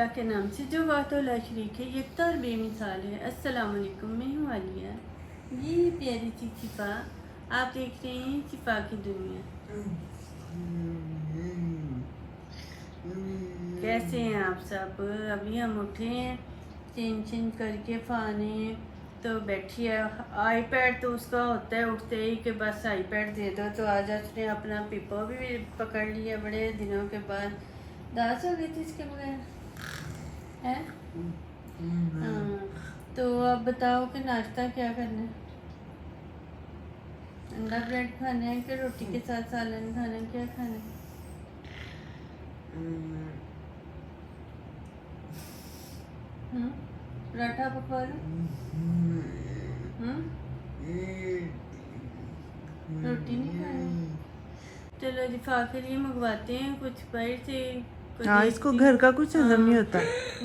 अल्लाह के नाम से जो वातुल्ला शरीक है, यकता और बेमिसाल है। अस्सलाम वालेकुम, मैं हूँ आलिया। ये प्यारी सी शिफा, आप देख रहे हैं शिफा की दुनिया। कैसे हैं आप सब? अभी हम उठे हैं चेंज करके फाने, तो बैठी है। आईपैड तो उसका होता है उठते ही कि बस आईपैड दे दो, तो आज उसने अपना पिपो भी पकड़ लिया बड़े दिनों के बाद। दास हो गई थी इसके बगैर है। हाँ, तो अब बताओ कि नाश्ता क्या करना है? अंडा ब्रेड खाना है कि रोटी के साथ सालन खाना है? क्या खाना है? पराठा पकवा लो। रोटी नहीं खानी? चलो दिफा के लिए मंगवाते हैं कुछ बाहर से। हाँ, इसको घर का कुछ हजम नहीं होता।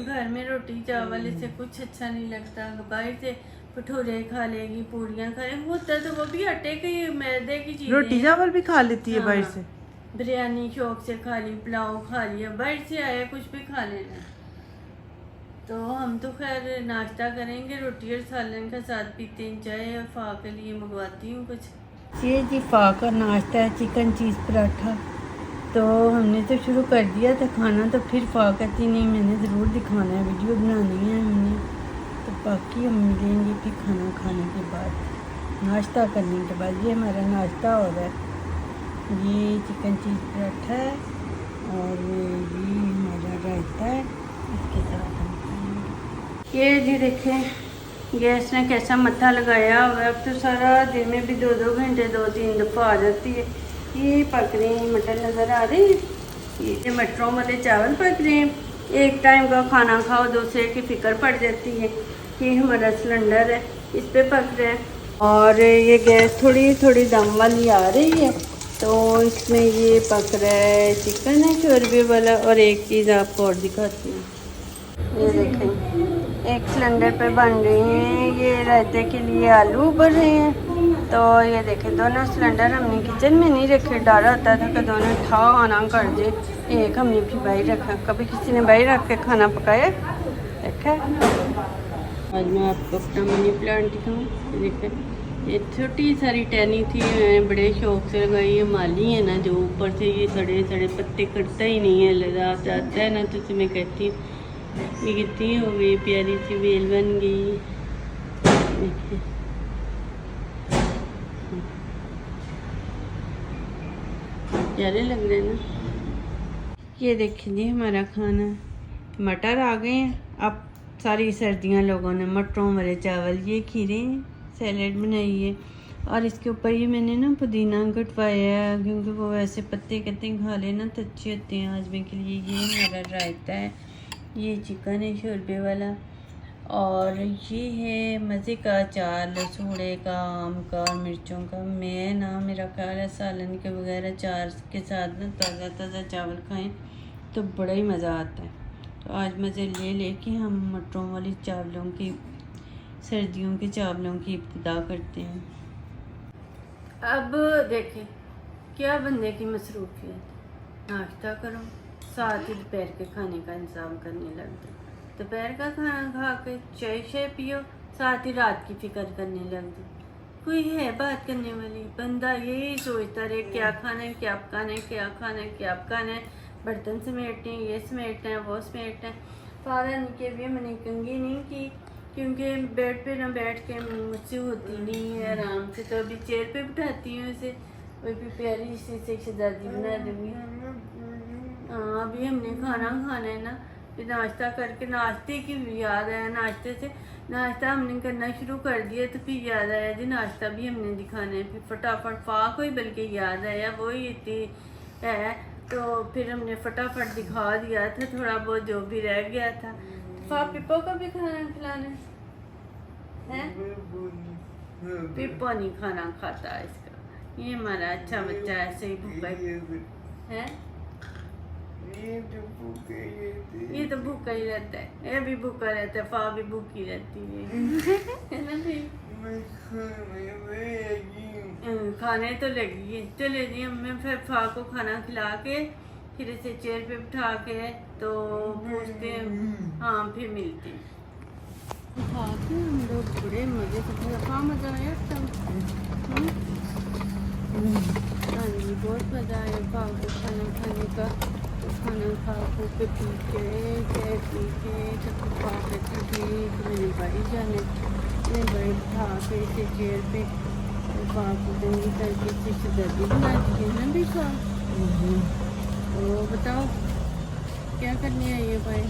घर में रोटी चावल से कुछ अच्छा नहीं लगता। बाहर से भटूरे खा लेगी, पूड़ियाँ खा लेगी, होता तो वो भी आटे की मैदे की चीज़। रोटी चावल भी खा लेती है बाहर से। बिरयानी शौक से खा ली, पुलाव खा लिया, बाहर से आया कुछ भी खा लेना। तो हम तो खैर नाश्ता करेंगे रोटी और सालन का, साथ पीते हैं चाय। और फा के लिए मंगवाती हूँ कुछ। ये जी फा का नाश्ता है, चिकन चीज़ पराठा। तो हमने तो शुरू कर दिया था खाना, तो फिर फा कहती नहीं मैंने ज़रूर दिखाना है, वीडियो बनानी है हमने। तो बाकी हम मिलेंगे फिर खाना खाने के बाद, नाश्ता करने के बाद। ये हमारा नाश्ता हो रहा है। ये चिकन चीज़ पराठा है और ये हमारा रायता है, इसके साथ हम खाएंगे। ये जी देखें गैस ने कैसा मत्था लगाया हुआ है। अब तो सारा दिन में भी 2-2 घंटे 2-3 दफ़ा आ जाती है। ये पक रहे हैं मटर, नज़र आ रही है। ये मटरों वाले चावल पक रहे हैं। एक टाइम का खाना खाओ, दूसरे की फ़िक्र पड़ जाती है। ये हमारा सिलेंडर है, इस पे पक रहा है। और ये गैस थोड़ी थोड़ी दम वाली आ रही है, तो इसमें ये पक रहा है चिकन है शोरबे वाला। और एक चीज़ आपको और दिखाती हूँ, ये देखें एक सिलेंडर पे बन रही हैं ये रायते के लिए आलू उबल रहे हैं। तो ये देखें दोनों सिलेंडर हमने किचन में नहीं रखे, डर होता था कि दोनों ठा आना कर दे। एक हमने भी बाहर रखा, कभी किसी ने बाहर रख के खाना पकाया देखा। आज मैं आपको अपना मनी प्लांट दिखाऊँ। देखें ये छोटी सारी टहनी थी, मैंने बड़े शौक से लगाई है। माली है ना जो ऊपर से ये सड़े सड़े पत्ते कटता ही नहीं है, लगा आता है ना, तो मैं कहती हूँ ये कितनी हो गई प्यारी सी बेल बन गई। प्यारे लग रहे हैं ना। ये देखिए जी हमारा खाना, मटर आ गए हैं। अब सारी सर्दियाँ लोगों ने मटरों वाले चावल, ये खीरे सैलेड बनाई है। और इसके ऊपर ये मैंने ना पुदीना कटवाया है, क्योंकि वो वैसे पत्ते कहते खा लेना तो अच्छे होते हैं हाजमे के लिए। ये हमारा रायता है, ये चिकन है शोरबे वाला, और ये है मज़े का अचार लसूड़े का, आम का और मिर्चों का। मैं ना मेरा ख्याल है सालन के बगैर अचार के साथ ना ताज़ा ताज़ा चावल खाएं तो बड़ा ही मज़ा आता है। तो आज मज़े ले लेके हम मटरों वाली चावलों की, सर्दियों के चावलों की इब्तिदा करते हैं। अब देखें क्या बंदे की मसरूफियत, नाश्ता करो साथ ही दोपहर के खाने का इंतज़ाम करने लग जाओ। दोपहर का खाना खा के चाय शाय पियो, साथ ही रात की फिक्र करने लग जाओ। कोई है बात करने वाली? बंदा यही सोचता रहे क्या खाना है, क्या पकाना है, क्या खाना है, क्या पकाना है। बर्तन समेटने हैं, ये समेटना है, वो समेटना है। फारन के भी मैंने कंघी नहीं की, क्योंकि बेड पे ना बैठ के मुझसे होती नहीं है आराम से। तो अभी चेयर पे बिठाती हूँ इसे, वही भी प्यारी सी से शहजादी बना दूँगी। हाँ, अभी हमने खाना खाना है ना, फिर नाश्ता करके, नाश्ते की याद आया, नाश्ता हमने करना शुरू कर दिया तो फिर याद आया जी नाश्ता भी हमने दिखाना है। फिर फटाफट फा को ही बल्कि याद आया, वो ही इतनी है, तो फिर हमने फटाफट दिखा दिया था थोड़ा बहुत जो भी रह गया था। फा पिप्पो को भी खाना खिलाना है? पिप्पो नहीं खाना खाता इसका, ये हमारा अच्छा बच्चा ऐसे ही भूखा है। ये तो भूखा ही रहता है, ये भी भूखा रहता है, फा भी भूखी रहती है ना भाई। खाने तो लगी है। चले जी, मैं फिर फा को खाना खिला के फिर इसे चेयर पे बिठा के तो पूछते हैं, हाँ फिर मिलते हैं। खा के हम लोग बड़े मज़े से कहाँ मज़ा आया तब। हाँ जी बहुत मज़ा आया भाव को खाना खाने का। खाना खा खो के पी के चाय पी के तब खा के थकी मेरे भाई जाने मेरे भाई खा के इसे चेयर पे पाप देंगे करके इसे दर्दी बना दी है भी खा। तो बताओ क्या करने आई है भाई।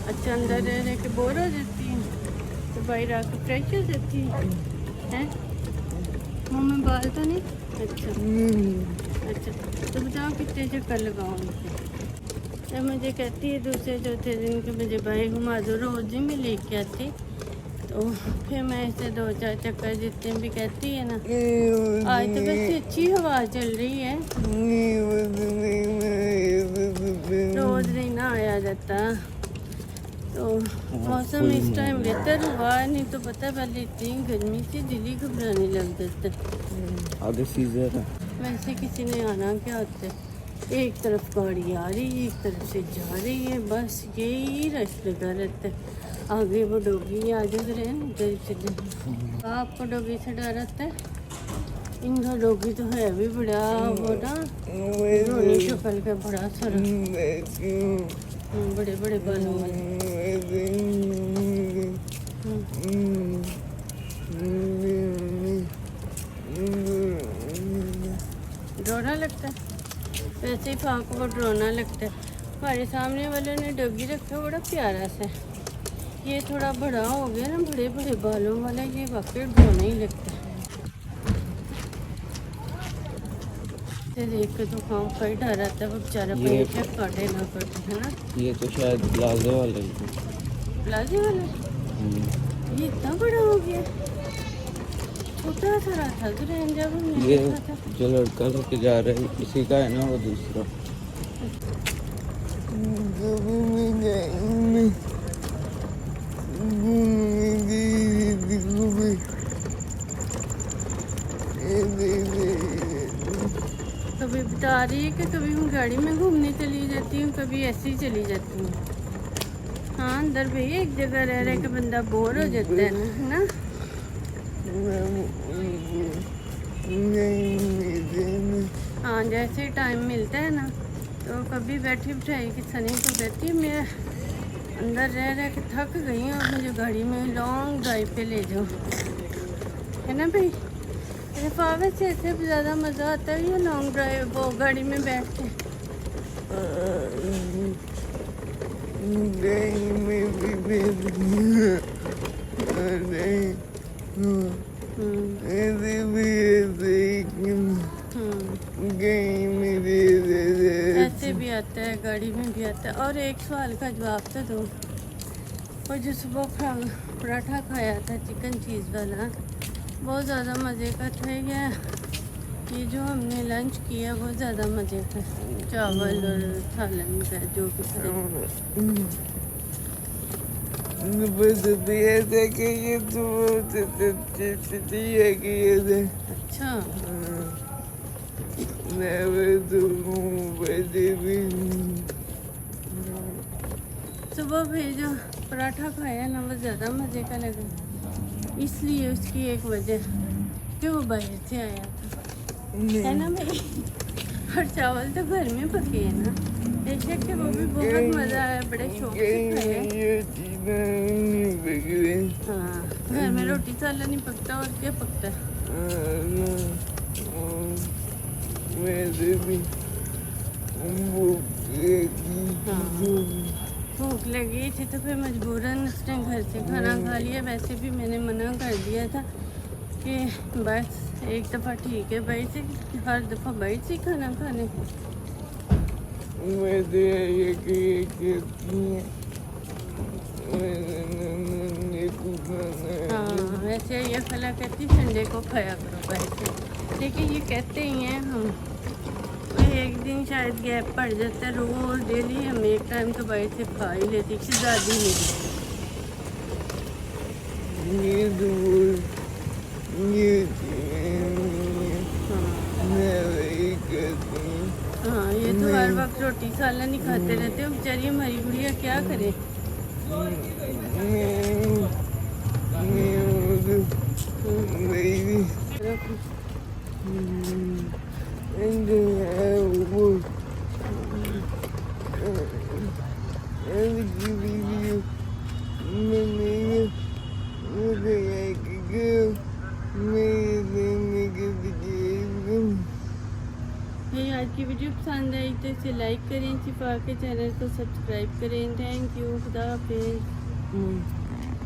अच्छा अंदर रह रह के बोर हो जाती है तो बाहर आके फ्रेश हो जाती है। मुँह में बाल तो नहीं। अच्छा तो बताओ कितने चक्कर लगाओ उनसे। जब मुझे कहती है दूसरे चौथे दिन के मुझे भाई घुमा दो, रोज़ ही मैं लेके आती तो फिर मैं इसे 2-4 चक्कर जितने भी कहती है ना। आज तो वैसे अच्छी हवा चल रही है, रोज़ नहीं ना आया जाता तो मौसम इस टाइम बेहतर हुआ, नहीं तो पता पहले इतनी गर्मी से दिल ही घबराने लग जाता। आगे सीजन है। वैसे किसी ने आना क्या होता है, एक तरफ गाड़ी आ रही है एक तरफ से जा रही है, बस यही रश लगा रहता है। आगे वो डोगी आ जा रहे हैं उधर चले। आपको डोगी से डर रहता है। इनका डोगी तो है भी बड़ा वो ना रोनी शक्ल का बड़ा सारा बड़े बड़े बालों वाले। डरोना लगता है वैसे ही फाक को डरोना लगता है। हमारे सामने वाले ने डोगी रखा बड़ा प्यारा सा, ये थोड़ा बड़ा हो गया ना बड़े बड़े बालों वाला, ये वाकई डरोना ही लगता है। देख के तो काम का ही डर आता है वो बेचारा पेट से काटे ना काटे है ना। ये तो शायद प्लाजो वाले प्लाजो वाला ये इतना बड़ा हो गया, छोटा सा रहा था तो रहन जब हमने ये देखा था। जो लड़का लेके जा रहा है इसी का है ना वो दूसरा। कभी बता रही है कि कभी मैं गाड़ी में घूमने चली जाती हूँ, कभी ऐसे ही चली जाती हूँ। हाँ अंदर भैया एक जगह रह रहे के बंदा बोर हो जाता है ना। हाँ जैसे टाइम मिलता है ना तो कभी बैठी बिठाई कि सनी तो कहती है मैं अंदर रह रह के थक गई हूँ और मुझे गाड़ी में लॉन्ग ड्राइव पे ले जाओ, है ना भाई। रिफावत से ऐसे ज़्यादा मज़ा आता है ये लॉन्ग ड्राइव वो गाड़ी में बैठ के। ऐसे भी आता है गाड़ी में भी आता है। और एक सवाल का जवाब तो दो, और जो सुबह पराठा खाया था चिकन चीज़ वाला बहुत ज़्यादा मज़े का था। ये जो हमने लंच किया बहुत ज़्यादा मज़े का, चावल और सालन का जो भी अच्छा सुबह भी जो पराठा खाया ना वो ज़्यादा मज़े का लगा, इसलिए उसकी एक वजह कि वो बाहर से आया था, है ना भाई। और चावल तो घर में पके है ना, बेशक के वो भी बहुत मज़ा आया, बड़े शौक से खाया। हाँ घर में रोटी साला नहीं पकता और क्या पकता है। भूख लगी थी तो फिर मजबूरन उसने घर से खाना खा लिया। वैसे भी मैंने मना कर दिया था कि बस एक दफ़ा ठीक है भाई से, हर दफ़ा भाई से खाना खाने को। हाँ वैसे ये खला कहती संडे को खाया करो भाई से, लेकिन ये कहते ही हैं हम एक दिन शायद गैप पड़ जाता है, रोज़ डेली हम एक टाइम तो बाहर से खा ही लेती शहजादी नहीं। रोटी साला नहीं खाते रहते हो बेचारी हमारी गुड़िया क्या करे। आज की वीडियो पसंद आई तो इसे लाइक करें, शिफा के चैनल को सब्सक्राइब करें। थैंक यू, खुदा हाफिज़।